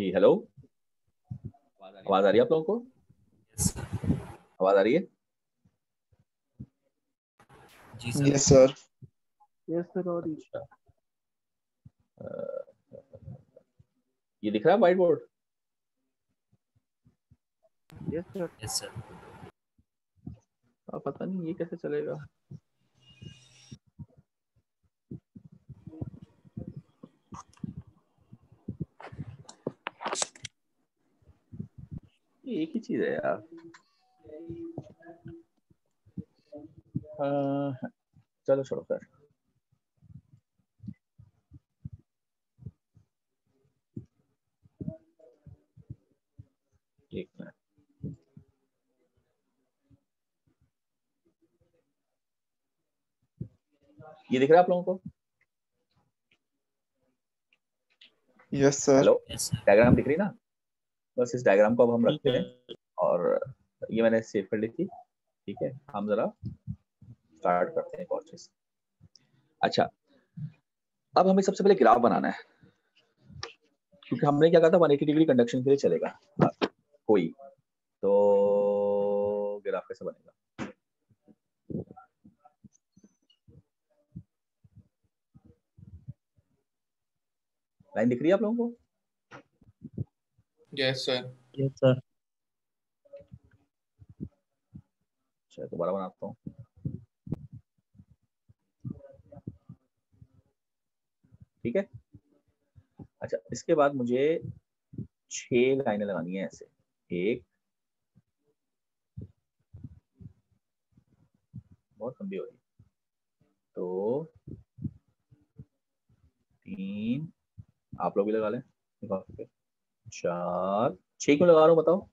जी hello, आवाज आ रही है आप लोगों को? आवाज आ रही है? जी sir. Yes sir. Yes sir. और अच्छा, ये दिख रहा है white board? Yes sir. Yes sir. पता नहीं ये कैसे चलेगा। ये एक ही चीज है यार। चलो छोड़ो फिर। एक मिनट, ये दिख रहा है आप लोगों को? Yes sir. Hello, yes sir. Diagram दिख रही ना? बस इस डायग्राम को अब हम रखते हैं और ये मैंने सेव कर ली थी। ठीक है, हम जरा स्टार्ट करते हैं एक और चीज। अच्छा, अब हमें सबसे पहले ग्राफ बनाना है, क्योंकि हमने क्या कहा था 180 डिग्री कंडक्शन के लिए चलेगा कोई, तो ग्राफ कैसे बनेगा? लाइन दिख रही है आप लोगों को? Yes sir. Yes sir. अच्छा, दोबारा बनाता हूँ। ठीक है। अच्छा, इसके बाद मुझे 6 लाइनें लगानी है ऐसे। एक, बहुत लंबी हो रही है, 2, 3, आप लोग भी लगा लें, 4, 6 क्यों लगा रहा हूँ बताओ?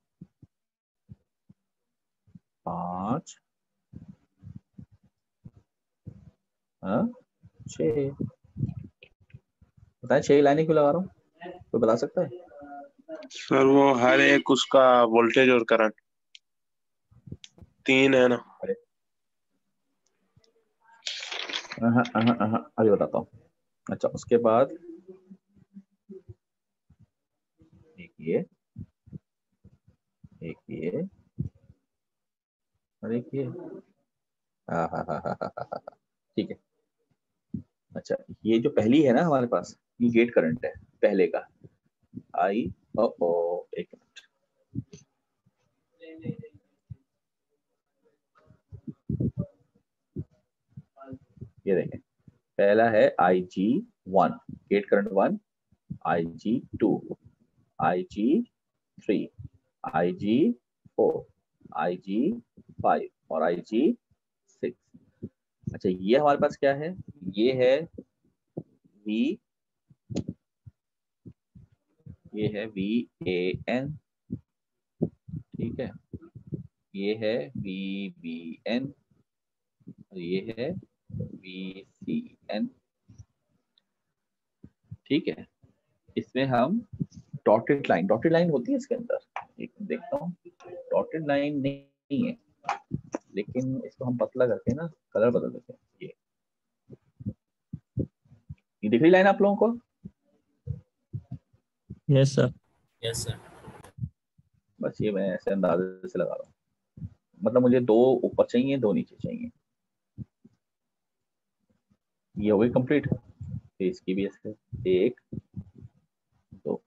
5, हाँ 6, बताए 6 लाइनें क्यों लगा रहा हूँ? कोई बता सकता है? सर वो हर एक उसका वोल्टेज और करंट 3 है ना। अरे अभी बताता हूँ। अच्छा, उसके बाद एक ये और एक ये। ठीक है। अच्छा, ये जो पहली है ना हमारे पास, ये गेट करंट है पहले का। आई ओ एक मिनट, ये देखें, पहला है IG1, gate current 1, IG2, IG3, IG4, IG5 और IG6। अच्छा, ये हमारे पास क्या है? ये है V, ये है VAN, ठीक है, ये है VBN और ये है VCN। ठीक है, इसमें हम डॉटेड लाइन होती है इसके अंदर, एक देखता हूँ। डॉटेड लाइन नहीं है, लेकिन इसको हम पतला करके ना कलर बदल देते हैं। ये दिख रही लाइन आप लोगों को? Yes sir. Yes sir. बस ये मैं ऐसे अंदाजे से लगा रहा हूँ, मतलब मुझे 2 ऊपर चाहिए, 2 नीचे चाहिए। ये हो गई कंप्लीट। फिर इसकी भी ऐसे 1, 2,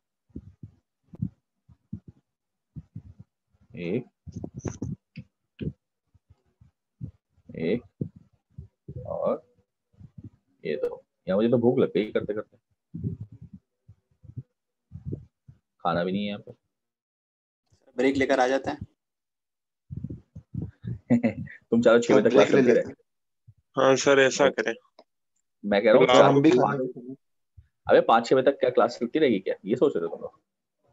1, 1 और ये 2। या मुझे तो भूख लग गई करते करते, खाना भी नहीं है यहाँ पे। ब्रेक लेकर आ जाते हैं। तुम चाहो 6 बजे तक क्लास ब्रेक ले चलती लेते रहे। हैं। हाँ सर ऐसा करें। मैं कह रहा हूँ तो सर आप हम भी 4, खाना 5, अबे 5-6 बजे तक क्या क्लास चलती रहेगी क्या? ये सोच रहे हो तुम लोग?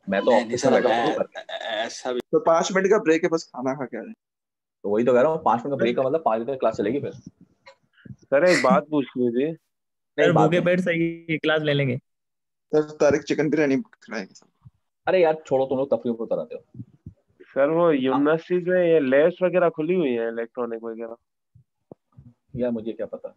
मैं तो नहीं नहीं ऑफिस में सर, बैठा हूँ घर पे। ऐसा भी तो 5 मिनट का ब्रेक है, बस खाना खा के आ रहे हैं। तो वही तो कह रहा हूँ, 5 मिनट का ब्रेक का मतलब 5 बजे तक क्लास चलेगी फिर। सर एक बात पूछनी थी। नहीं सर बात भूखे नहीं। पेट सही क्लास ले लेंगे। सर तारिक चिकन बिरयानी खिलाएंगे सब। अरे यार छोड़ो, तुम लोग तफरीह पर आते हो। सर वो यूनिवर्सिटी में ये लैब्स वगैरह खुली हुई है इलेक्ट्रॉनिक वगैरह। यार मुझे क्या पता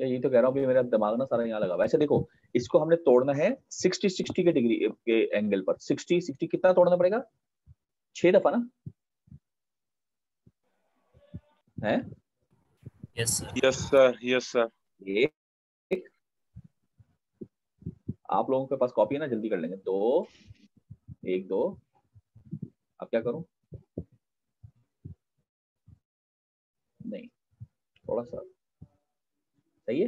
यही तो कह रहा हूँ भी, मेरा दिमाग ना सारा यहाँ लगा। वैसे देखो, इसको हमने तोड़ना है 60 के डिग्री के एंगल पर। 60 कितना तोड़ना पड़ेगा? 6 दफा ना है? Yes sir. Yes sir, yes sir. ये आप लोगों के पास कॉपी है ना, जल्दी कर लेंगे। 2 1 2। अब क्या करूं? नहीं, थोड़ा सा सही है।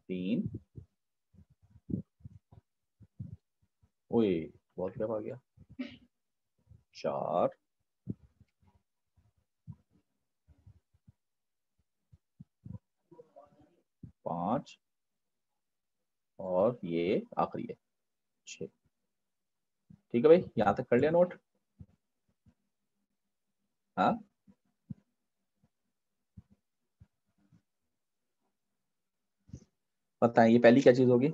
3, ओए बहुत क्या आ गया। 4, 5 और ये आखिरी है 6। ठीक है भाई, यहां तक कर लिया नोट? हाँ, बताएं ये पहली क्या चीज होगी?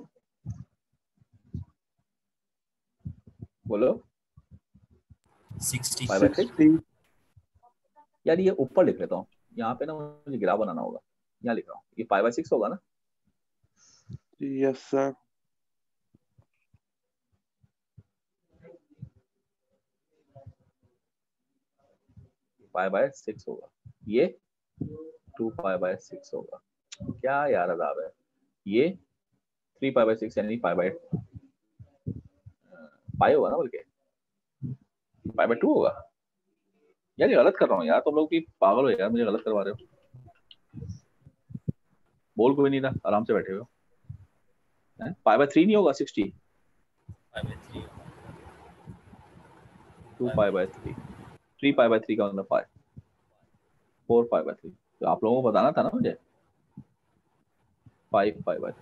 बोलो। 60। 5/6। यार ये ऊपर लिख लेता हूँ, यहाँ पे ना मुझे ग्राफ बनाना होगा। यहाँ लिख रहा हूँ, ये 5/6 होगा ना? Yes sir. 5/6 होगा। ये 2π/6 होगा। क्या यार अदाब है। ये 3π/6 यानी 5 होगा ना, बल्कि 5/2 होगा। यार ये गलत कर रहा हूँ यार, तुम लोग भी पागल हो यार, मुझे गलत करवा रहे हो। बोल कोई नहीं था, आराम से बैठे हो। 5/3 नहीं होगा 60? 5/3 2π/3। 3π/3 का मतलब 5। 4π/3। तो आप लोगों को बताना था ना मुझे। 5π/3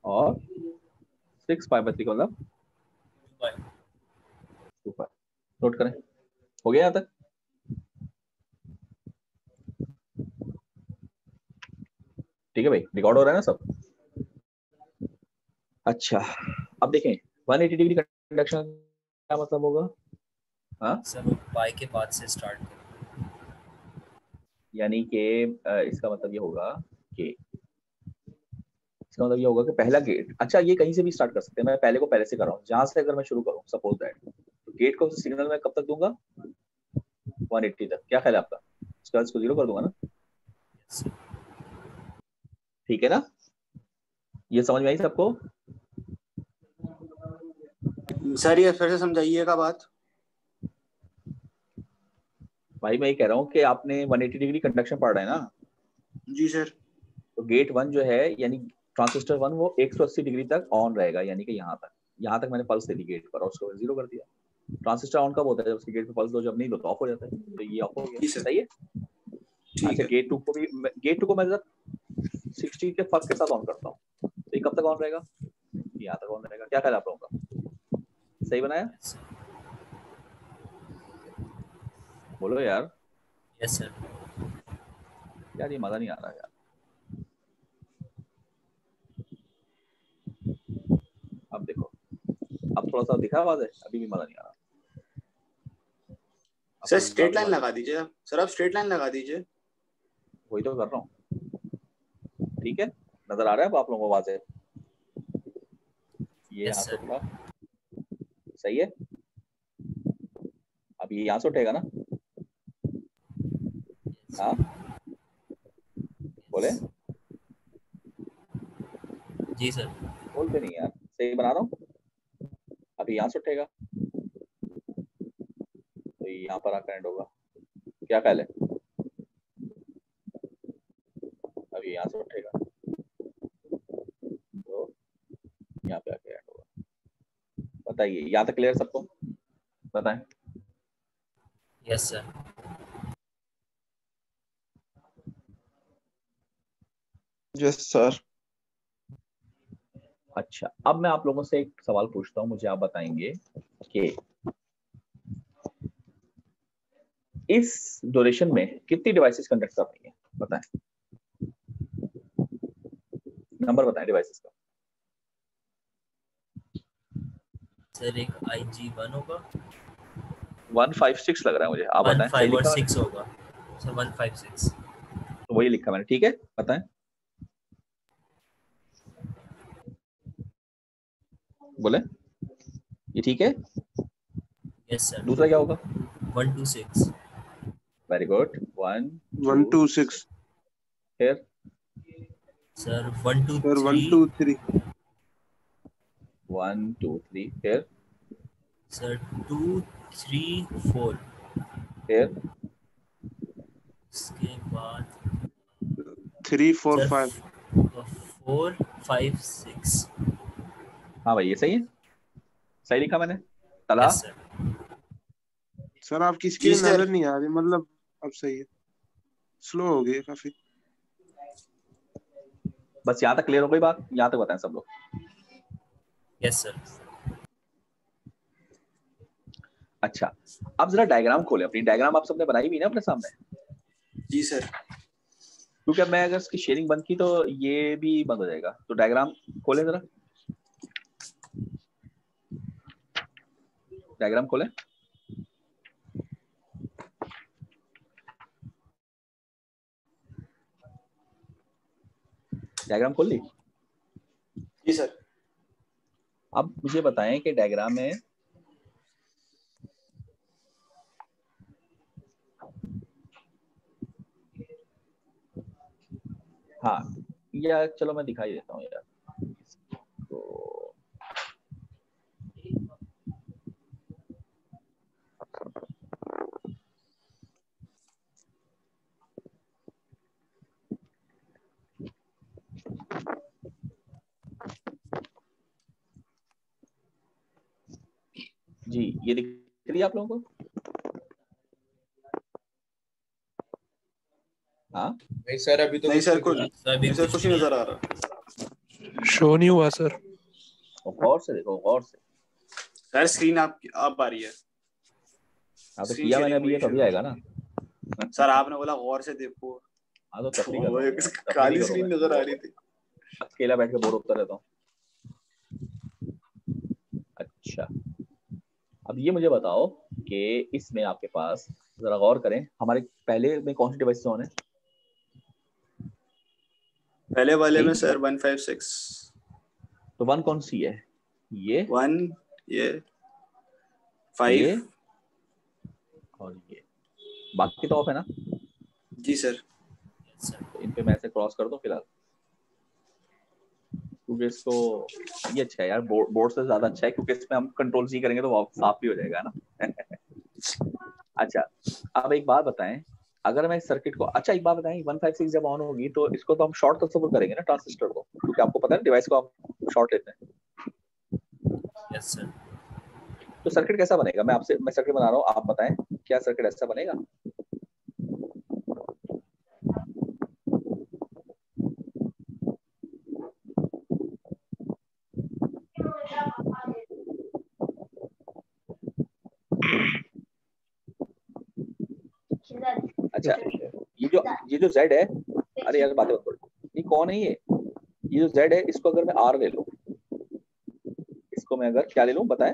और 6π/3 का मतलब 2π। नोट करें। हो गया यहाँ तक? ठीक है भाई, रिकॉर्ड हो रहा है ना सब? अच्छा, अब देखें 180 डिग्री कंडक्शन क्या मतलब होगा? हाँ, सर वो पाई के बाद से स्टार्ट करो। यानी कि इसका मतलब ये होगा कि इसका मतलब ये होगा कि पहला गेट, अच्छा ये कहीं से भी स्टार्ट कर सकते हैं। मैं पहले को पहले से कर रहा हूँ, जहां से अगर मैं शुरू करूँ सपोज दैट, तो गेट को सिग्नल मैं कब तक दूंगा? 180 तक। क्या ख्याल है आपका? इसके बाद इसको 0 कर दूंगा ना? ठीक है ना? ये समझ में आई सबको? सर ये फिर से समझाइएगा बात। भाई मैं ये कह रहा हूँ कि आपने 180 डिग्री कंडक्शन पढ़ा है ना? जी सर। तो गेट 1 जो है यानी ट्रांजिस्टर 1 वो 180 डिग्री तक ऑन रहेगा, यानी कि यहाँ तक मैंने पल्स दे दी गेट पर और उसको 0 कर दिया। ट्रांजिस्टर ऑन कब होता है? जब उसके गेट पे पल्स दो, जब नहीं दो तो ऑफ हो जाता है। तो ये ऑफ हो जी गया, सर। सही है? ठीक अच्छा, है। गेट 2 को मैं 60 के फर्क के साथ ऑन करता हूँ, तो ये कब तक ऑन रहेगा? यहाँ तक ऑन रहेगा। क्या ख्याल है आप लोगों का? सही बनाया? बोलो यार। Yes sir. यार ये मजा नहीं आ रहा यार। अब देखो, अब थोड़ा सा दिखा आवाज है, अभी भी मजा नहीं आ रहा। सर स्ट्रेट लाइन लगा दीजिए आप। सर आप स्ट्रेट लाइन लगा दीजिए। वही तो कर रहा हूँ। ठीक है, नजर आ रहा है आप लोगों को आवाज है? ये यहाँ से उठा, सही है? अब ये यहाँ से उठेगा ना? हाँ बोले? जी सर। बोलते नहीं यार, सही बना रहा हूँ। अभी यहाँ से उठेगा तो यहाँ पर आकर एंड होगा। क्या ख्याल है? अभी यहाँ से उठेगा तो यहाँ पे आके एंड होगा। बताइए, यहाँ तक क्लियर सबको? बताएं। Yes sir. Yes sir. अच्छा, अब मैं आप लोगों से एक सवाल पूछता हूँ, मुझे आप बताएंगे कि इस ड्यूरेशन में कितनी डिवाइसेस कंडक्ट कर रही हैं? बताएं, नंबर बताएं डिवाइसेस का। सर एक IG1 होगा, 156 लग रहा है मुझे, आप बताएं। 15 और 6 होगा। सर 156। वही लिखा मैंने, ठीक है बताएं। बोले ये ठीक है। Yes sir. दूसरा क्या होगा? 1 2 6 वेरी गुड। 1 1 2 2 6 फिर सर 1 2 सर 1 3 2 3 1 2 3 फिर सर 2 3 4 फिर इसके बाद 3 4 सर 5 4 5 6 हाँ भाई ये सही है, सही लिखा मैंने। तला यस सर। सर आपकी जी स्क्रीन सर। नजर नहीं आ रही, मतलब अब सही है, स्लो हो गई है काफी। बस यहाँ तक क्लियर हो गई बात, यहाँ तक बताएं सब लोग। Yes sir. अच्छा अब जरा डायग्राम खोलें अपनी। डायग्राम आप सबने बनाई हुई ना अपने सामने? जी सर। क्योंकि अब मैं अगर इसकी शेयरिंग बंद की तो ये भी बंद हो जाएगा, तो डायग्राम खोलें जरा, डायग्राम खोलें। डायग्राम खोल ली? जी सर। अब मुझे बताएं कि डायग्राम में हाँ, या चलो मैं दिखाई देता हूँ यार तो जी ये दिख रही है आप लोगों को? हाँ नहीं सर अभी तो नहीं सर कुछ कुछ सर अभी नहीं सर कुछ कुछ नहीं नजर आ रहा। शो नहीं हुआ सर। और गौर से देखो, गौर से। सर स्क्रीन आप आ रही है। हाँ तो स्क्रीन किया मैंने शेयरिंग अभी, ये हुई कभी है। आएगा ना। सर आपने बोला गौर से देखो। हाँ तो तफरी कर वो रहा हूँ एक यार, तफरी काली नहीं स्क्रीन करूँ नजर आ मैं, रही थी। अकेला बैठ के बोर होता रहता हूँ। अच्छा अब ये मुझे बताओ कि इसमें आपके पास, जरा गौर करें, हमारे पहले में कौन सी डिवाइस ऑन है? पहले वाले यही में थी सर ना? 156 तो 1 कौन सी है? ये 1 ये 5 ये और ये, बाकी तो ऑफ है ना? जी सर। Yes sir. तो इन पे मैं ऐसे क्रॉस कर दूं फिलहाल, क्योंकि इसको ये अच्छा है यार, बोर्ड से ज्यादा अच्छा है, क्योंकि इसमें हम कंट्रोल सी करेंगे तो साफ भी हो जाएगा ना। अच्छा अब एक बात बताएं, अगर मैं इस सर्किट को, अच्छा एक बात बताएं, 156 जब ऑन होगी तो इसको तो हम शॉर्ट तस्वीर करेंगे ना ट्रांजिस्टर को, क्योंकि आपको पता है डिवाइस को हम शॉर्ट लेते हैं। Yes sir. तो सर्किट कैसा बनेगा? मैं सर्किट बना रहा हूँ, आप बताएं क्या सर्किट ऐसा बनेगा? अच्छा ये जो Z है, अरे यार बातें मत करो, ये कौन है ये जो Z है, इसको अगर मैं R ले लूं, इसको मैं अगर क्या ले लूं बताएं?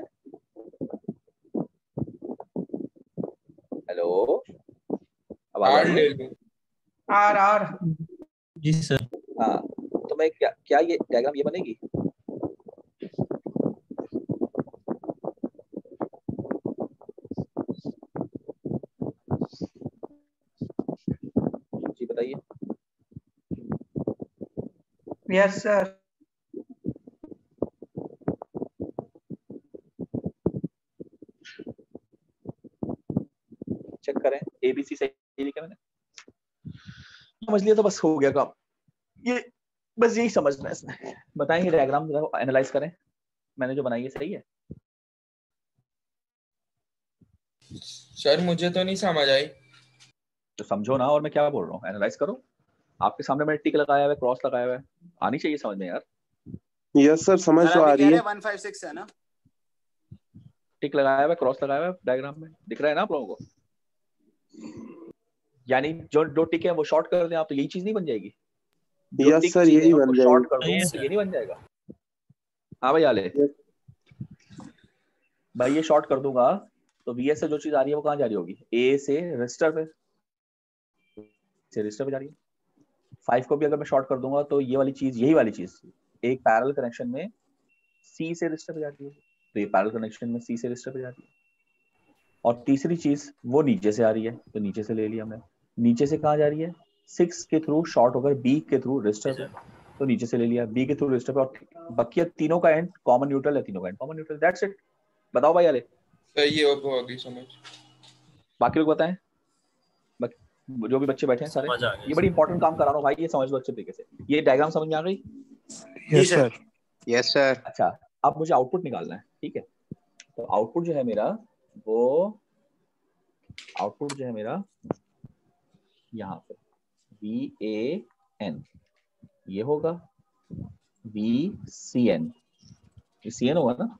हेलो आवाज आ आर रही ले है? लूं। R G sir. हाँ तो मैं क्या ये डायग्राम ये बनेगी? जी बताइए। Yes sir. चेक करें, ABC सही लिखा मैंने? समझ लिया तो बस हो गया काम, ये बस यही समझना है इसमें। बताएंगे डायग्राम जरा एनालाइज करें, मैंने जो बनाई है सही है? सर मुझे तो नहीं समझ आई। तो समझो ना, और मैं क्या बोल रहा हूँ एनालाइज करो। आपके सामने मैंने टिक लगाया हुआ है, क्रॉस लगाया हुआ है, आनी चाहिए समझ में यार। यस सर समझ सर तो आ अभी रही कह है। रहे 156 है ना? टिक लगाया हुआ है, क्रॉस लगाया हुआ है, डायग्राम में दिख रहा है ना आप लोगों को? यानी जो टिक है वो शॉर्ट कर दें आप, तो यही चीज नहीं बन जाएगी? जो यस टिक सर चीजें यही हैं बन उनको जाएगी। शॉर्ट कर दूं Yes, तो sir. ये नहीं बन जाएगा? हाँ भाई आले भाई, ये शॉर्ट कर दूंगा तो VS से जो चीज आ रही है वो कहाँ जा रही होगी? A से रजिस्टर पे, से रजिस्टर पे जा रही है। 5 को भी अगर मैं शॉर्ट कर दूंगा तो ये वाली चीज, यही वाली चीज एक पैरेलल कनेक्शन में C से रजिस्टर पे जाती है, तो ये पैरेलल कनेक्शन में C से रजिस्टर पे जाती है। और तीसरी चीज वो नीचे से आ रही है, तो नीचे से ले लिया हमने। नीचे से कहाँ जा रही है? 6 के थ्रू शॉर्ट होकर B के थ्रू रजिस्टर पे, तो नीचे से ले लिया B के थ्रू रजिस्टर पे। और बाकी तीनों का एंड कॉमन न्यूट्रल है, तीनों का and common neutral. That's it. बताओ भाई यार, सही है, वो तो आ गई समझ। बाकी लोग बताएं, जो भी बच्चे बैठे हैं सारे। समझ आ गया ये बड़ी इंपॉर्टेंट काम करा रहा हूँ भाई, ये समझ लो अच्छे तरीके से। ये डायग्राम समझ में आ गई? Yes, sir. Yes, sir. अच्छा, अब मुझे आउटपुट निकालना है, ठीक है। तो आउटपुट जो है मेरा, वो आउटपुट जो है मेरा यहाँ पे VAN ये होगा, VCN ये CN होगा ना,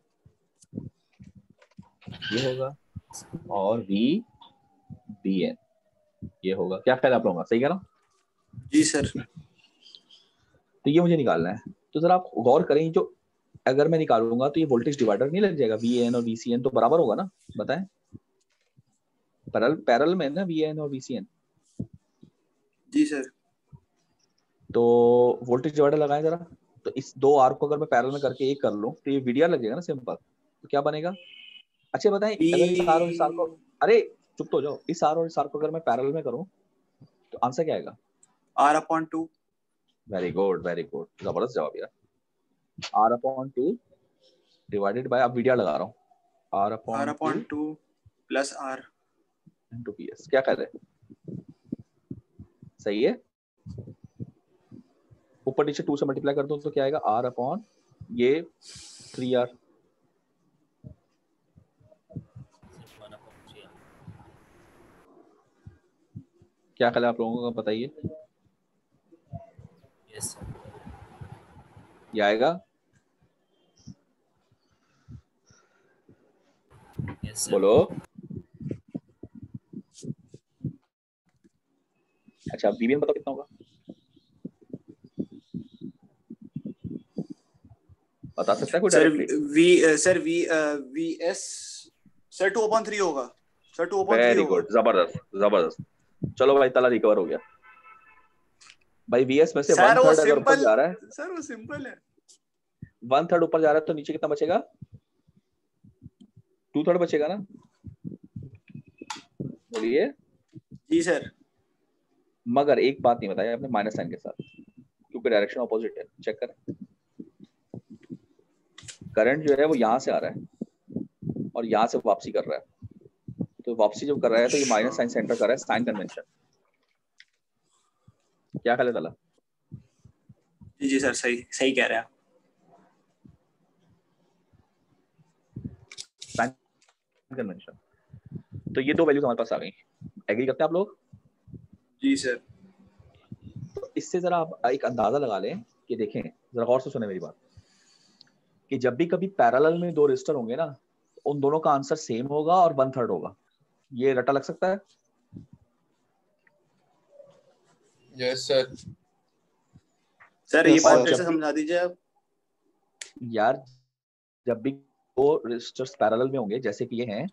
ये होगा, और VBN ये होगा। क्या ख्याल आप लोगों का? सही कह रहा हूँ? जी सर। तो ये मुझे निकालना है। तो जरा आप गौर करें, जो अगर मैं निकालूंगा तो ये वोल्टेज डिवाइडर नहीं लग जाएगा? VAN और VCN तो बराबर होगा ना, बताएं? पैरेलल में ना VAN और VCN। जी सर। तो वोल्टेज डिवाइडर लगाएं जरा। तो इस दो आर को अगर मैं पैरेलल में करके एक कर लूं तो ये VDR लग जाएगा ना, सिंपल। तो क्या बनेगा? अच्छा बताएं, अगर इस आर और इस आर को, अरे चुप तो जाओ, इस आर और इस आर को अगर मैं पैरेलल में करूं तो आंसर क्या आएगा? R/2। Very good, very good, जबरदस्त जवाब यार। R/2 डिवाइडेड बाय, अब VDR लगा रहा हूँ, R/2 plus R into PS। क्या कहते हैं? सही है। ऊपर नीचे 2 से मल्टीप्लाई कर दूं तो क्या आएगा? R अपॉन ये 3R। क्या ख्याल है आप लोगों का, बताइए? Yes sir. ये आएगा? Yes sir. बोलो। अच्छा, BBN बताओ कितना होगा? बता सकता है कोई sir? Directly? Sir VS sir 2/3 होगा सर। 2/3 वेरी होगा। गुड, जबरदस्त जबरदस्त। चलो भाई, ताला रिकवर हो गया भाई। VS में से सर वो 1/3 अगर ऊपर जा रहा है, सर वो सिंपल है। 1/3 ऊपर जा रहा है तो नीचे कितना बचेगा? 2/3 बचेगा ना? बोलिए। जी सर। मगर एक बात नहीं बताई आपने, माइनस साइन के साथ, क्योंकि डायरेक्शन ऑपोजिट है। चेक करें, करंट जो है वो यहाँ से आ रहा है और यहाँ से वापसी कर रहा है। तो वापसी जब कर रहा है तो ये माइनस साइन सेंटर कर रहा है, साइन कन्वेंशन। क्या ख्याल है ताला? जी जी सर, सही सही कह रहे हैं आप। Sign convention. तो ये दो वैल्यूज हमारे पास आ गई। एग्री करते हैं आप लोग? जी सर। तो इससे जरा आप एक अंदाजा लगा लें कि देखें, जरा गौर से सुने मेरी बात, कि जब भी कभी पैरेलल में दो रेजिस्टर होंगे ना, उन दोनों का आंसर सेम होगा और 1/3 होगा। ये रटा लग सकता है? Yes sir. सर ये Yes, बात sir. कैसे समझा दीजिए आप? यार, जब भी दो रेजिस्टर्स पैरेलल में होंगे जैसे कि ये हैं,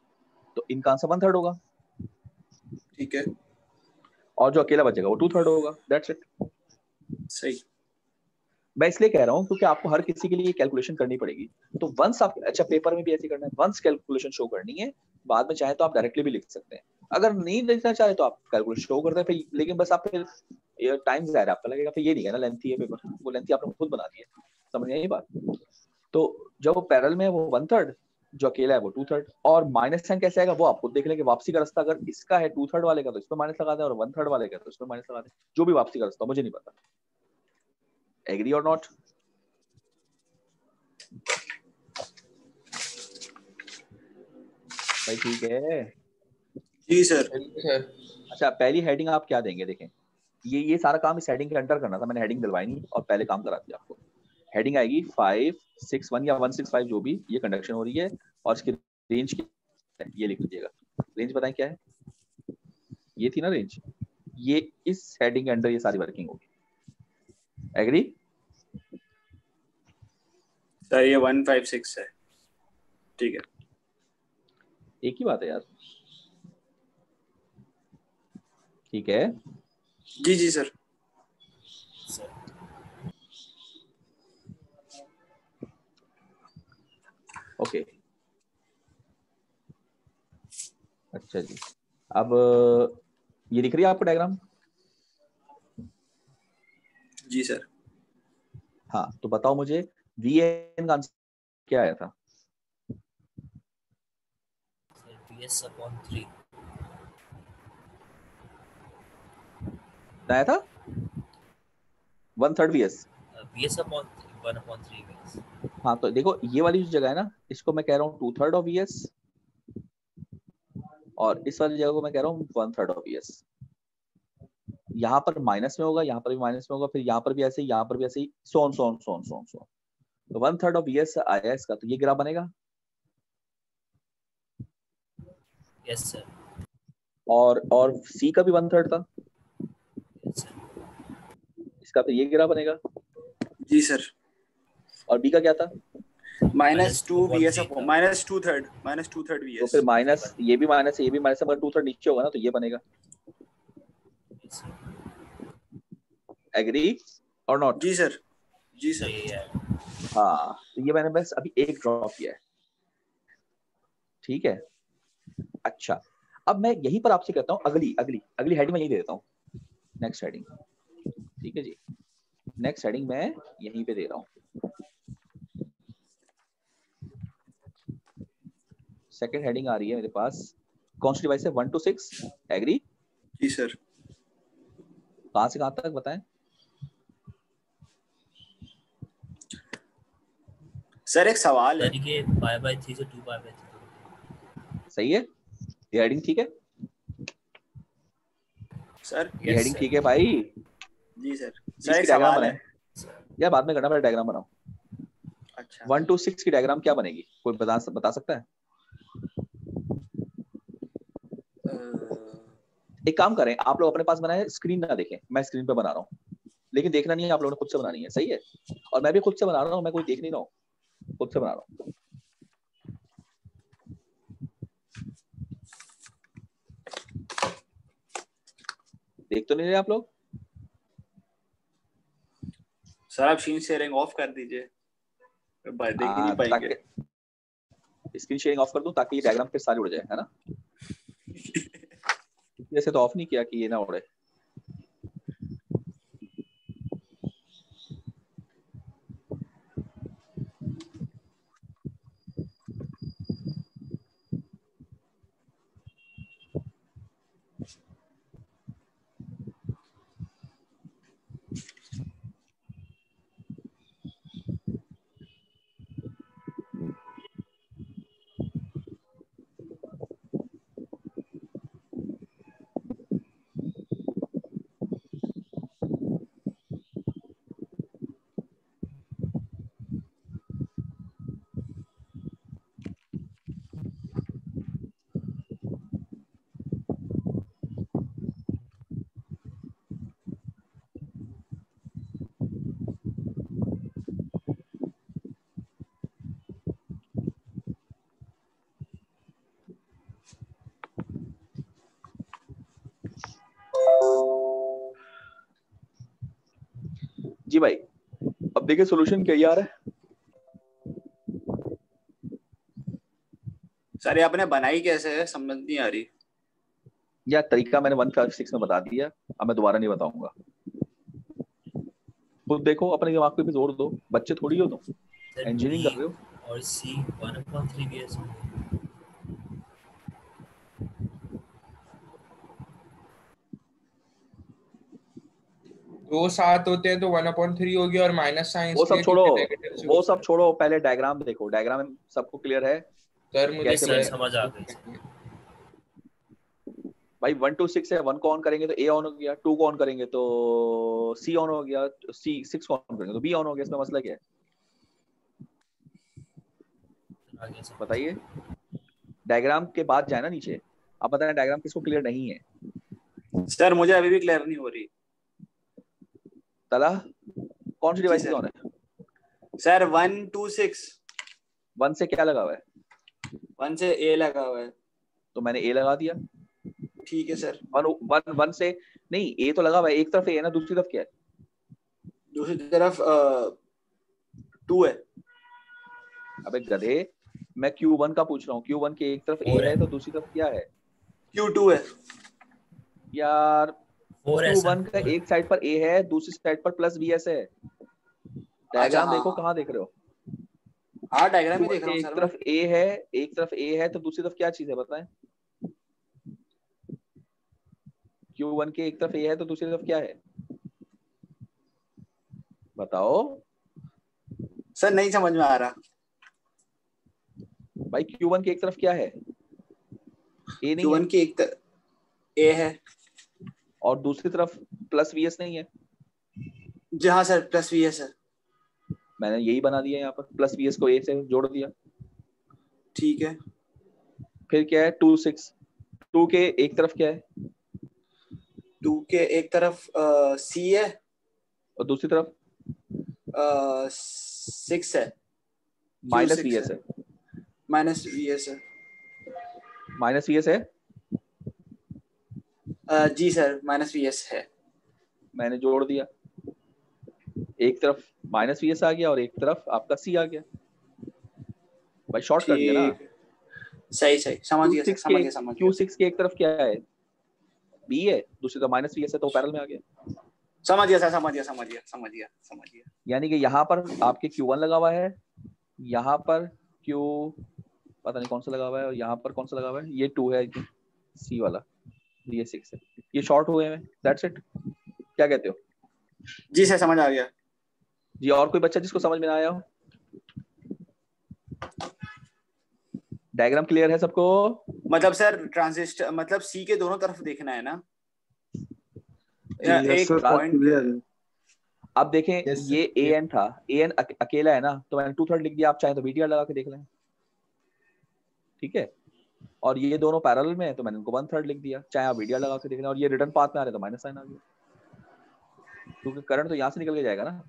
तो इनका आंसर 1/3 होगा, ठीक है। और जो अकेला बचेगा वो 2/3 होगा। That's it. सही। मैं इसलिए कह रहा हूँ क्योंकि आपको हर किसी के लिए कैलकुलेशन करनी पड़ेगी। तो वंस आप, अच्छा पेपर में भी ऐसे करना है, वंस कैलकुलेशन शो करनी है, बाद में चाहे तो आप डायरेक्टली भी लिख सकते हैं। अगर नहीं लिखना चाहे तो आप कैलकुलेशन शो करते हैं फिर, लेकिन बस आप फिर टाइम ज़ाहिर आपका लगेगा, फिर ये नहीं है ना लेंथी है पेपर, वो लेंथी आपने खुद बना दी है। समझ में आई बात? तो जब वो पैरेलल में है वो 1/3, जो अकेला है वो 2/3। और माइनस साइन कैसे आएगा वो आप खुद देख लेंगे। वापसी का रास्ता अगर इसका है 2/3 वाले का तो इसमें माइनस लगा दें, और 1/3 वाले का तो इसमें माइनस लगा दें। जो भी वापसी का रास्ता, मुझे नहीं पता। एग्री और नॉट? भाई ठीक है। जी सर। सर अच्छा, पहली हेडिंग आप क्या देंगे? देखें, ये सारा काम इस हेडिंग के अंडर करना था, मैंने हेडिंग दिलवाई नहीं और पहले काम करा दिया आपको। हेडिंग आएगी 561 या 165 जो भी, ये कंडक्शन हो रही है और इसकी रेंज क्या है ये लिख लीजिएगा। रेंज बताएं क्या है? ये थी ना रेंज, ये इस हेडिंग के अंडर ये सारी वर्किंग होगी। एग्री? सर ये 156 है, ठीक है। एक ही बात है यार। ठीक है। जी जी सर। अच्छा जी, अब ये दिख रही है आपको डायग्राम? जी सर। हाँ, तो बताओ मुझे Vn का आंसर क्या आया था? VS upon 3 आया था 1/3 VS। VS upon 1/3 VS। हाँ, तो देखो ये वाली जो जगह है ना, इसको मैं कह रहा हूँ 2/3 ऑफ VS, और इस वाली जगह को मैं कह रहा हूँ 1/3 ऑफ VS। यहाँ पर माइनस में होगा, यहाँ पर भी माइनस में होगा, फिर यहाँ पर भी ऐसे ही, यहाँ पर भी ऐसे ही, so on so on so on so on so on. तो 1/3 ऑफ VS आया इसका, तो ये ग्राफ बनेगा। Yes sir. और C का भी 1/3 था, यस सर। इसका तो ये ग्राफ बनेगा। जी सर। और B का क्या था? -2 VS अपॉन -2/3 तो VS। फिर माइनस, ये भी माइनस है, ये भी माइनस है, मगर 2/3 नीचे होगा ना, तो ये बनेगा। एग्री और नॉट? जी सर। जी सर। हाँ, तो ये मैंने बस अभी एक ड्रॉ किया है, ठीक है। अच्छा, अब मैं यहीं पर आपसे कहता हूँ, अगली हेडिंग में यही दे देता हूँ, नेक्स्ट हेडिंग, ठीक है जी। नेक्स्ट हेडिंग मैं यहीं पे दे रहा हूँ। सेकंड हेडिंग आ रही है मेरे पास, कौन सी डिवाइस है? 1 to 6। एग्री? Ji sir. कहां से कहां तक बताएं? सर एक सवाल है। यानी कि 5/3 से 2/3। सही है, ये हेडिंग ठीक है सर ये हेडिंग ठीक है भाई। जी सर। सर इसकी एक डायग्राम सवाल है। बनाए यार, बाद में करना, पहले डायग्राम बनाओ। अच्छा 1 to 6 की डायग्राम क्या बनेगी, कोई बता सकता है? एक काम करें, आप लोग अपने पास बनाए, स्क्रीन ना देखें, मैं स्क्रीन पे बना रहा हूँ, लेकिन देखना नहीं है, आप लोगों ने खुद से बनानी है, सही है? और मैं भी खुद से बना रहा हूँ, मैं कोई देख नहीं रहा हूँ, खुद से बना रहा हूँ। देख तो नहीं रहे आप लोग? सर आप स्क्रीन शेयरिंग ऑफ कर दीजिए, देख ही नहीं पाएंगे। स्क्रीन शेयरिंग ऑफ कर दूं ताकि ये डायग्राम फिर सारे उड़ जाए, है ना? जैसे तो ऑफ नहीं किया कि ये ना उड़े। जी भाई, अब देखिए सोल्यूशन क्या आ रहा है। सर ये आपने बनाई कैसे है, समझ नहीं आ रही। या तरीका मैंने 1/6 में बता दिया, अब मैं दोबारा नहीं बताऊंगा। खुद देखो, अपने दिमाग पे भी जोर दो, बच्चे थोड़ी हो तुम, इंजीनियरिंग कर रहे हो। और C 1/3 VS होंगे। 2 7 होते हैं तो 1/3 होगी, और माइनस साइन वो सब इसलिए छोड़ो, क्योंकि नेगेटिव से वो होता सब छोड़ो, पहले डायग्राम देखो। डायग्राम सबको क्लियर है? सर मुझे कैसे सर बनेगा? समझ आ गई। भाई 1 to 6 है, 1 को ऑन करेंगे तो A ऑन हो गया, 2 को ऑन करेंगे तो C ऑन हो गया, C 6 को ऑन करेंगे तो B ऑन हो गया। इसमें मसला क्या है बताइए? डायग्राम के बाद जाए ना नीचे। आप बताएं डायग्राम किसको क्लियर नहीं है? सर मुझे अभी भी क्लियर नहीं हो रही। तला कौन सी डिवाइस ऑन है? Sir 1 to 6। 1 से क्या लगा हुआ है? 1 से A लगा हुआ है। तो मैंने A लगा दिया। ठीक है सर। 1 से नहीं, A तो लगा हुआ है, एक तरफ A है ना, दूसरी तरफ क्या है? दूसरी तरफ 2 है। अबे गधे, मैं Q1 का पूछ रहा हूँ। Q1 के एक तरफ A है तो दूसरी तरफ क्या है? Q2 है यार 4S Q1 का एक साइड पर A है, दूसरी साइड पर प्लस BS है। डायग्राम हाँ, देखो, हाँ। कहाँ देख रहे हो? हाँ डायग्राम ही Q1 देख रहा के हूँ एक सर मैं। तरफ A है, एक तरफ A है, तो दूसरी तरफ क्या चीज है बताएं? Q1 के एक तरफ A है तो दूसरी तरफ क्या है बताओ सर नहीं समझ में आ रहा। भाई। Q1 के एक तरफ क्या है? A नहीं है, Q1 की एक A है। और दूसरी तरफ प्लस VS नहीं है। जी हाँ सर, प्लस VS है। मैंने यही बना दिया यहाँ पर, प्लस VS को A से जोड़ दिया। ठीक है। फिर क्या है? 2 6। 2 के एक तरफ क्या है 2 के एक तरफ C है, और दूसरी तरफ 6 है। माइनस Q6 VS है, है। माइनस VS है। माइनस VS है, जी सर, माइनस VS है। मैंने जोड़ दिया। एक तरफ माइनस VS आ गया और एक तरफ आपका C आ गया। भाई शॉर्ट कर दिया ना। ठीक, सही सही, समझ गया सर, Q6 समझ के गया, समझ गया। Q6 के एक तरफ क्या है? B है, दूसरी तरफ माइनस VS है, तो पैरेलल में आ गया। समझ गया सर, समझ गया, समझ गया, समझ गया, समझ गया। यानी कि यहाँ पर आपके Q1 लगा हुआ है, यहाँ पर Q पता नहीं कौन सा लगा हुआ है, और यहाँ पर कौन सा लगा हुआ है, ये 2 है C वाला, ये 6 है, ये शॉर्ट हुए हैं। That's it. क्या कहते हो? जी सर, समझ आ गया। जी, और कोई बच्चा जिसको समझ में ना आया हो? डायग्राम क्लियर है सबको? मतलब सर ट्रांजिस्टर मतलब C के दोनों तरफ देखना है ना, या यस एक सर, पॉइंट? क्लियर है। अब देखें, Yes, sir. ये AN था, AN अकेला है ना, तो मैंने 2/3 लिख दिया। आप चाहे तो VDR लगा के देख लें, ठीक है। और ये दोनों पैरेलल में है तो मैंने इनको 1/3 लिख दिया, चाहे आप VDR लगा के देख लें। और ये रिटर्न पाथ में आ रहे तो माइनस साइन आ गया, क्योंकि करंट तो यहाँ से निकल के जाएगा ना,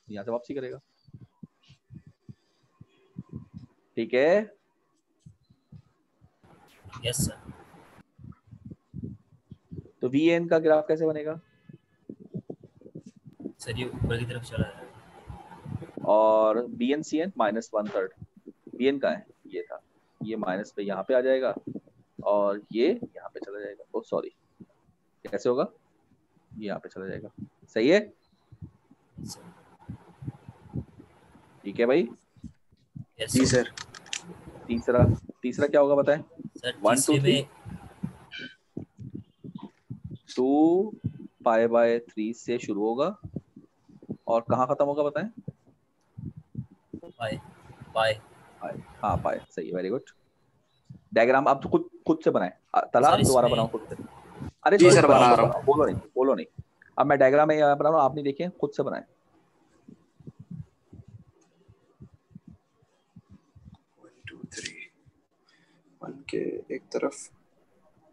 यहाँ से वापसी करेगा, ठीक है। Yes sir. तो VAN का ग्राफ कैसे बनेगा? सर ये ऊपर की तरफ चला जाएगा। और BNCN माइनस 1/3 BN का है, ये था, ये माइनस पे यहाँ पे आ जाएगा और ये यहाँ पे चला जाएगा। ओ सॉरी, कैसे होगा? ये यहाँ पे चला जाएगा, सही है, ठीक है भाई। यस जी सर। तीसरा तीसरा क्या होगा बताएं? सर 1 2 तीसरे 3 2 π/3 से शुरू होगा और कहाँ खत्म होगा बताएं? पाई पाई। हाँ पाए, सही है, वेरी गुड। डायग्राम आप खुद से बनाए। तला सर दोबारा इसमें बनाओ खुद से। अरे जी खुद सर, बना रहा हूँ। बोलो नहीं, बोलो नहीं। अब मैं डायग्राम में बना रहा हूँ, आप नहीं देखे, खुद से बनाए। 1 2 3 1 के एक तरफ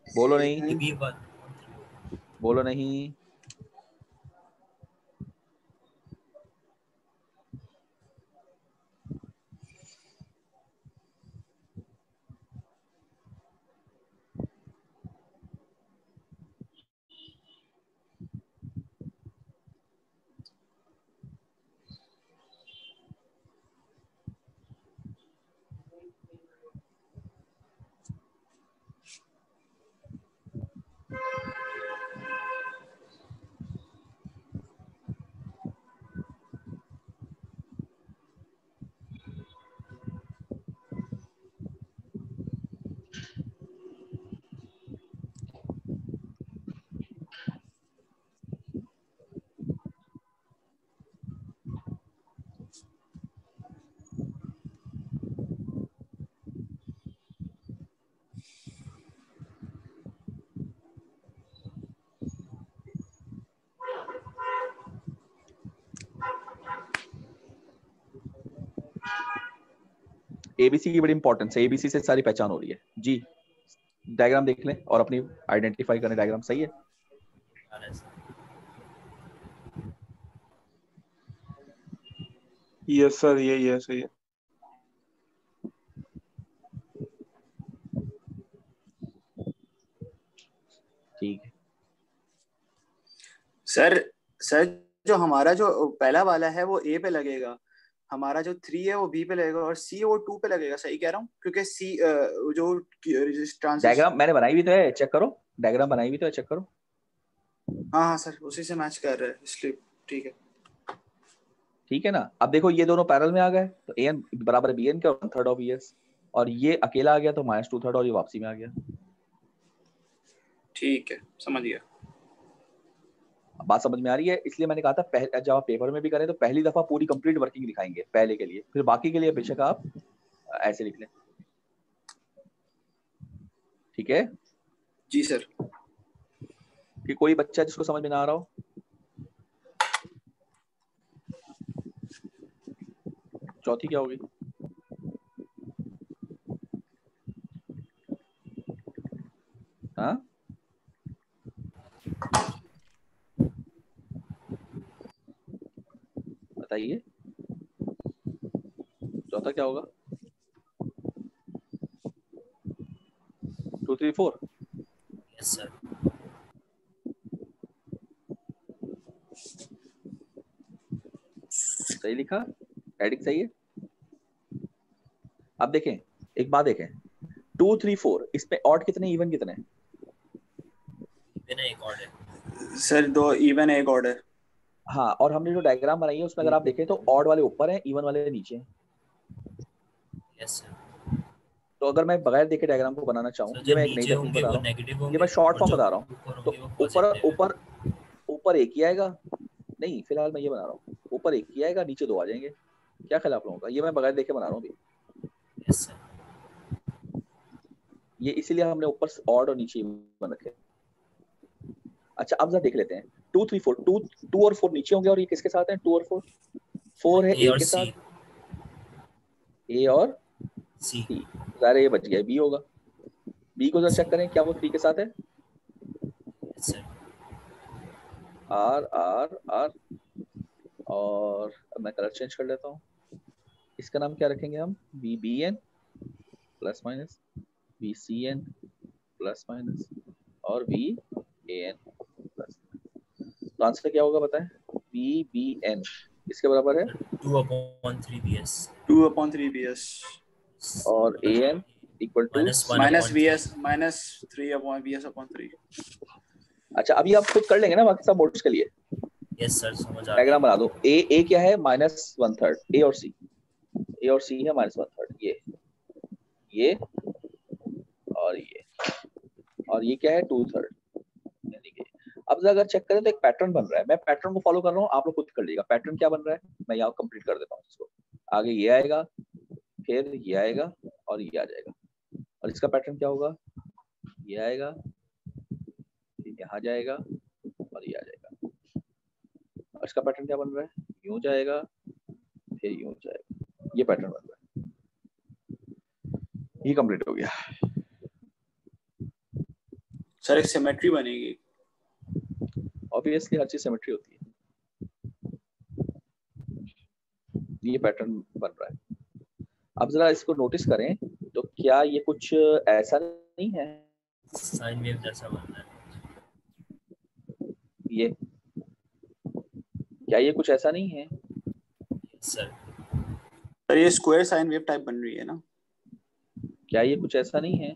बोलो A नहीं, है। भी वन। बोलो नहीं। ABC की बड़ी इंपॉर्टेंस है, ABC से सारी पहचान हो रही है जी। डायग्राम देख लें और अपनी आइडेंटिफाई करें। डायग्राम सही है? यस सर, यही है, सही है। ठीक है। सर जो हमारा जो पहला वाला है वो A पे लगेगा, हमारा जो 3 है वो B पे लगेगा और C वो 2 पे लगेगा, सही कह रहा हूँ? क्योंकि C जो ट्रांजिशन डायग्राम मैंने बनाई भी तो है, चेक करो, डायग्राम बनाई भी तो है, चेक करो। हाँ सर, उसी से मैच कर रहा है इसलिए ठीक है। ठीक है ना। अब देखो ये दोनों पैरेलल में आ गए तो an बराबर bn का 1/3 ऑफ es, और ये अकेला आ गया तो -2/3 और ये वापसी में आ गया। ठीक है, समझ गया। बात समझ में आ रही है? इसलिए मैंने कहा था जब आप पेपर में भी करें तो पहली दफा पूरी कंप्लीट वर्किंग दिखाएंगे पहले के लिए, फिर बाकी के लिए बेशक आप ऐसे लिख लें। ठीक है जी सर। कि कोई बच्चा जिसको समझ में ना आ रहा हो? चौथी क्या होगी? हाँ बताइए, चौथा क्या होगा? 2 3 4। Yes sir. सही लिखा, हेडिंग सही है। अब देखें एक बात देखें, 2 3 4 इसमें ऑड कितने इवन कितने? बिना एक ऑर्डर सर 2 इवन 1 ऑर्डर। हाँ, और हमने जो डायग्राम बनाई है उसमें अगर आप देखें तो ऑड वाले ऊपर हैं, इवन वाले नीचे हैं। Yes sir. तो अगर मैं बगैर देखे डायग्राम को बनाना चाहूँ, सर ये जो मैं एक नई नीचे टेक्निक होंगे बता वो रहा हूँ, नेगेटिव ये होंगे मैं शॉर्ट और फॉर्म जो बता रहा हूँ। ऊपर तो होंगे वो ऊपर पॉजिटिव ऊपर ऊपर एक ही आएगा, नहीं फिलहाल मैं ये बना रहा हूँ, ऊपर एक ही आएगा, नीचे 2 आ जाएंगे। क्या ख्याल आप लोगों का? ये मैं बगैर देखे बना रहा हूँ अभी। Yes sir. ये इसीलिए हमने ऊपर ऑड और नीचे इवन रखे। अच्छा अब जरा देख लेते हैं 2 3 4, 2 और 4 नीचे होंगे और ये किसके साथ हैं? 2 और 4, 4 है ए ए और के सी। साथ, ए और सी। सी, ज़ाहिर है ये बच गया, बी होगा। बी को जरा चेक करें क्या वो 3 के साथ है? Yes sir. R R R, और अब मैं कलर चेंज कर लेता हूँ, इसका नाम क्या रखेंगे हम? B B N plus minus, B C N plus minus, और बी ए एन प्लस। तो आंसर क्या होगा बताएं? बी बी एन इसके बराबर है 2/3 BS 2/3 BS और a n equal to minus BS minus 3/BS/3। अच्छा अभी आप खुद कर लेंगे ना बाकी सब मोड्स के लिए? यस सर, समझ आ डायग्राम गया। बना दो। ए क्या है? -1/3, ए और सी, ए और सी है -1/3, ये और ये क्या है? 2/3, यानी कि अब अगर चेक करें तो एक पैटर्न बन रहा है। मैं पैटर्न को फॉलो कर रहा हूँ, आप लोग खुद कर लीजिएगा। पैटर्न क्या बन रहा है मैं यहाँ कंप्लीट कर देता हूँ इसको। आगे ये आएगा, फिर ये आएगा और ये आ जाएगा, और इसका पैटर्न क्या होगा? ये आएगा, यहाँ जाएगा और ये आ जाएगा, और इसका पैटर्न क्या बन रहा है? यूं जाएगा फिर यूं जाएगा, ये पैटर्न बन रहा है। ये कंप्लीट हो गया। सर एक सिमेट्री बनेगी। ऑब्वियसली हर चीज सिमेट्री होती है। ये पैटर्न बन रहा है। अब जरा इसको नोटिस करें तो क्या ये कुछ ऐसा नहीं है? साइन वेव जैसा बन रहा है ये क्या ये कुछ ऐसा नहीं है? सर। सर ये स्क्वायर साइन वेव टाइप बन रही है ना? क्या ये कुछ ऐसा नहीं है?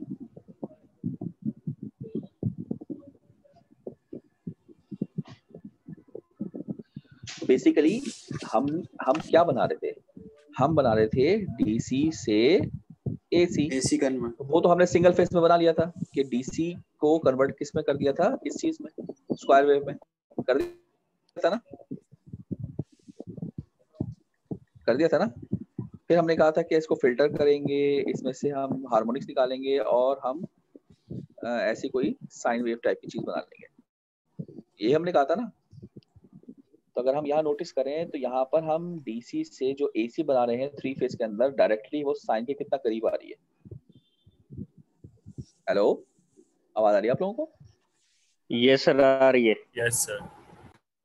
बेसिकली हम क्या बना रहे थे? हम बना रहे थे डीसी से एसी कन्वर्ट। वो तो हमने सिंगल फेस में बना लिया था कि डीसी को कन्वर्ट किस में कर दिया था? इस चीज में, स्क्वायर वेव में कर दिया था ना, फिर हमने कहा था कि इसको फिल्टर करेंगे, इसमें से हम हार्मोनिक्स निकालेंगे और हम ऐसी कोई साइन वेव टाइप की चीज बना लेंगे, ये हमने कहा था ना। तो अगर हम यहाँ नोटिस करें तो यहाँ पर हम डीसी से जो एसी बना रहे हैं 3 फेज के अंदर, डायरेक्टली वो साइन के कितना करीब आ रही है? हेलो, आवाज आ रही है आप लोगों को? यस सर आ रही है। Yes sir.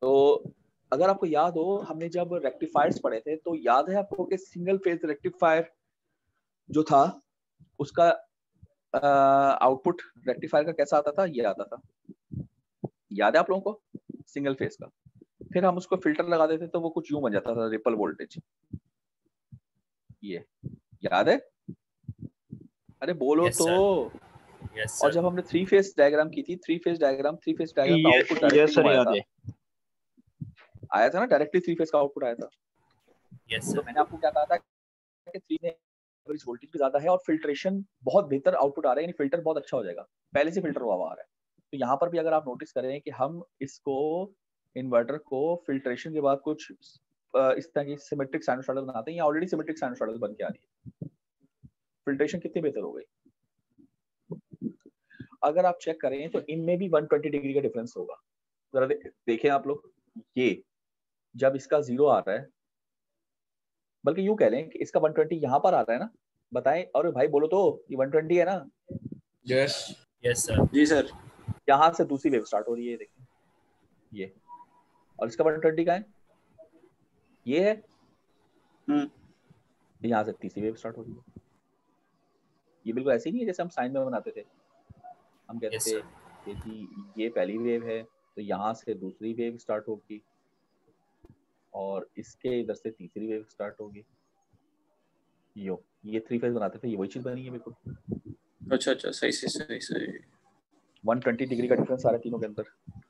तो अगर आपको याद हो हमने जब रेक्टिफायर्स पढ़े थे तो याद है आपको कि सिंगल फेज रेक्टिफायर जो था उसका आउटपुट रेक्टिफायर का कैसा आता था? ये आता था, याद है आप लोगों को? सिंगल फेज का। फिर हम उसको फिल्टर लगा देते तो वो कुछ यूं बन जाता था, रिपल वोल्टेज। ये याद है? अरे बोलो Yes, तो। Yes, और sir. जब हमने थ्री फेज डायग्राम की थी, थ्री फेज डायग्राम का आउटपुट ये डायरेक्टली सर आया याद था। है। आया था ना, डायरेक्टली थ्री फेज का आउटपुट आया था। Yes, तो sir. मैंने आपको क्या कहा था कि थ्री में एवरेज वोल्टेज भी ज्यादा है और फिल्ट्रेशन बहुत बेहतर आउटपुट आ रहा है, यानी फिल्टर बहुत अच्छा हो जाएगा, पहले से फिल्टर हुआ आ रहा है। तो यहाँ पर भी अगर आप नोटिस करें कि हम इसको इन्वर्टर को फिल्ट्रेशन के बाद कुछ इस तरह की सिमेट्रिक साइनसॉइडल बनाते हैं, या ऑलरेडी सिमेट्रिक साइनसॉइडल बन के आ रही है। फिल्ट्रेशन कितनी बेहतर हो गई। अगर आप चेक करें तो इनमें भी 120 डिग्री का डिफरेंस होगा। जरा देखें आप लोग, ये जब इसका 0 आ रहा है, बल्कि यूं कह लें कि इसका 120 यहाँ पर आ रहा है ना, बताएं। और भाई बोलो तो, ये 120 है ना? Yes Yes, sir. जी सर। यहाँ से दूसरी वेव स्टार्ट हो रही है, देखिए ये। और इसका 120 का है, ये है। यहाँ से तीसरी वेव स्टार्ट हो रही है। ये बिल्कुल ऐसे ही नहीं है जैसे हम साइन में बनाते थे। हम कहते Yes, थे sir. कि जी ये पहली वेव है, तो यहाँ से दूसरी वेव स्टार्ट होगी और इसके इधर से तीसरी वेव स्टार्ट होगी। ये थ्री फेज बनाते थे, ये वही चीज बनी है बिल्कुल। अच्छा अच्छा, सही सही सही। 120 डिग्री का डिफरेंस आ रहा है तीनों के अंदर।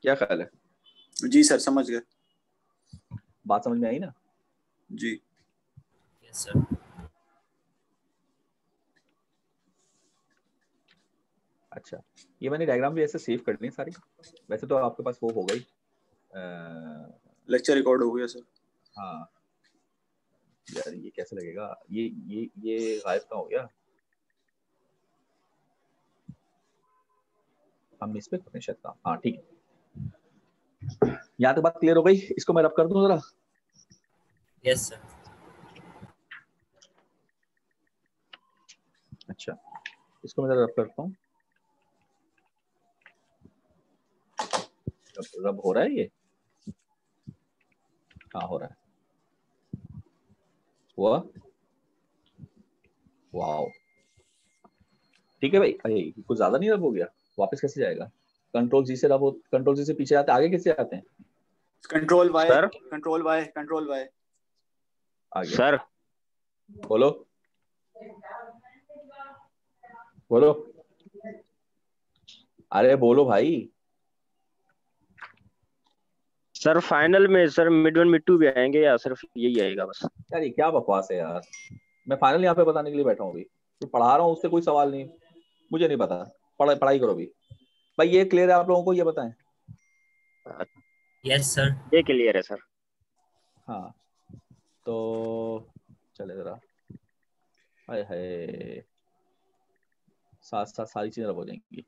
क्या ख्याल है? जी सर, समझ गए। बात समझ में आई ना? जी। Yes, sir. अच्छा, ये मैंने डायग्राम भी ऐसे सेव कर ली सारी। वैसे तो आपके पास वो हो गई, लेक्चर रिकॉर्ड हो गया सर। हाँ यार, ये कैसे लगेगा? ये गायब कहाँ हो गया? हम इस पे करते हैं शायद काम। हाँ ठीक है, यहाँ तक बात क्लियर हो गई। इसको मैं रब कर दूं जरा। Yes, sir. अच्छा, इसको मैं जरा रब करता हूँ। रब हो रहा है ये? हाँ हो रहा है। हुआ? वाओ, ठीक है भाई। अरे कुछ ज्यादा नहीं रब हो गया? वापस कैसे जाएगा? कंट्रोल जी से रब हो, कंट्रोल जी से पीछे आते, आगे कैसे आते हैं? Control Y, sir control Y, control Y. आ गया। सर बोलो बोलो, अरे बोलो भाई। सर फाइनल में sir mid one mid two भी आएंगे या सिर्फ यही आएगा बस? यार ये क्या बकवास है यार। मैं फाइनल यहाँ पे बताने के लिए बैठा हूँ अभी, तो पढ़ा रहा हूँ, उससे कोई सवाल नहीं। मुझे नहीं पता, पढ़ाई करो अभी। भाई ये क्लियर है आप लोगों को? ये बताएं। Yes, sir. ये क्लियर है सर। हाँ तो चले जरा। हाय हाय, साथ साथ सारी चीजें रब हो जाएंगी।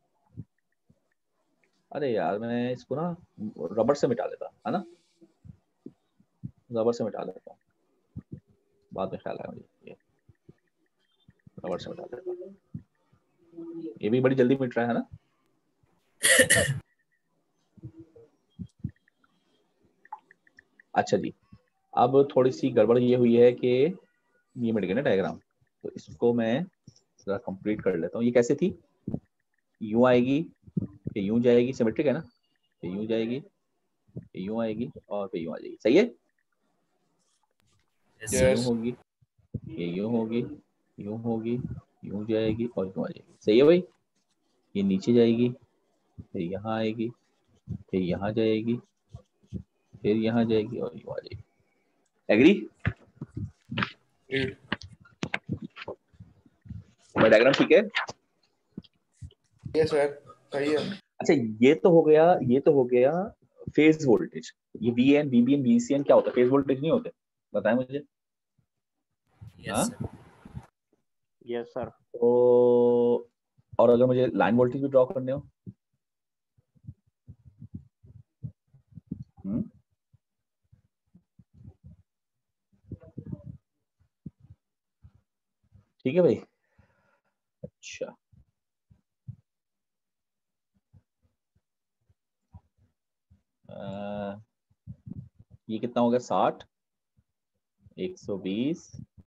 अरे यार मैं इसको ना रबर से मिटा देता है ना, रबर से मिटा देता हूँ। बाद में ख्याल आया मुझे, ये रबर से मिटा देता हूँ। ये भी बड़ी जल्दी मिट रहा है ना। अच्छा जी, अब थोड़ी सी गड़बड़ ये हुई है कि ये मिट गया ना डायग्राम, तो इसको मैं जरा कंप्लीट कर लेता हूँ। ये कैसे थी? यूं आएगी, ये यूं जाएगी, सिमेट्रिक है ना, ये यूं जाएगी, ये यूं आएगी और फिर यूं आ जाएगी। सही है? Yes, ये sir. यूं होगी, ये यूं होगी, यूं होगी, यूं जाएगी और यूं आ जाएगी। सही है भाई? ये नीचे जाएगी, फिर यहाँ आएगी, फिर यहाँ जाएगी, फिर यहाँ जाएगी और यूं आ जाएगी। एग्री? डायग्राम ठीक है? यस सर, सही है। अच्छा, ये तो हो गया, ये तो हो गया फेज वोल्टेज। ये वीएन, वीबीएन, वीसीएन क्या होता है? फेज वोल्टेज नहीं होते? बताएं मुझे। Yes, हाँ sir. Yes sir. तो, और अगर मुझे लाइन वोल्टेज भी ड्रॉ करने हो, ठीक है भाई। अच्छा, ये कितना हो गया? 60, 120,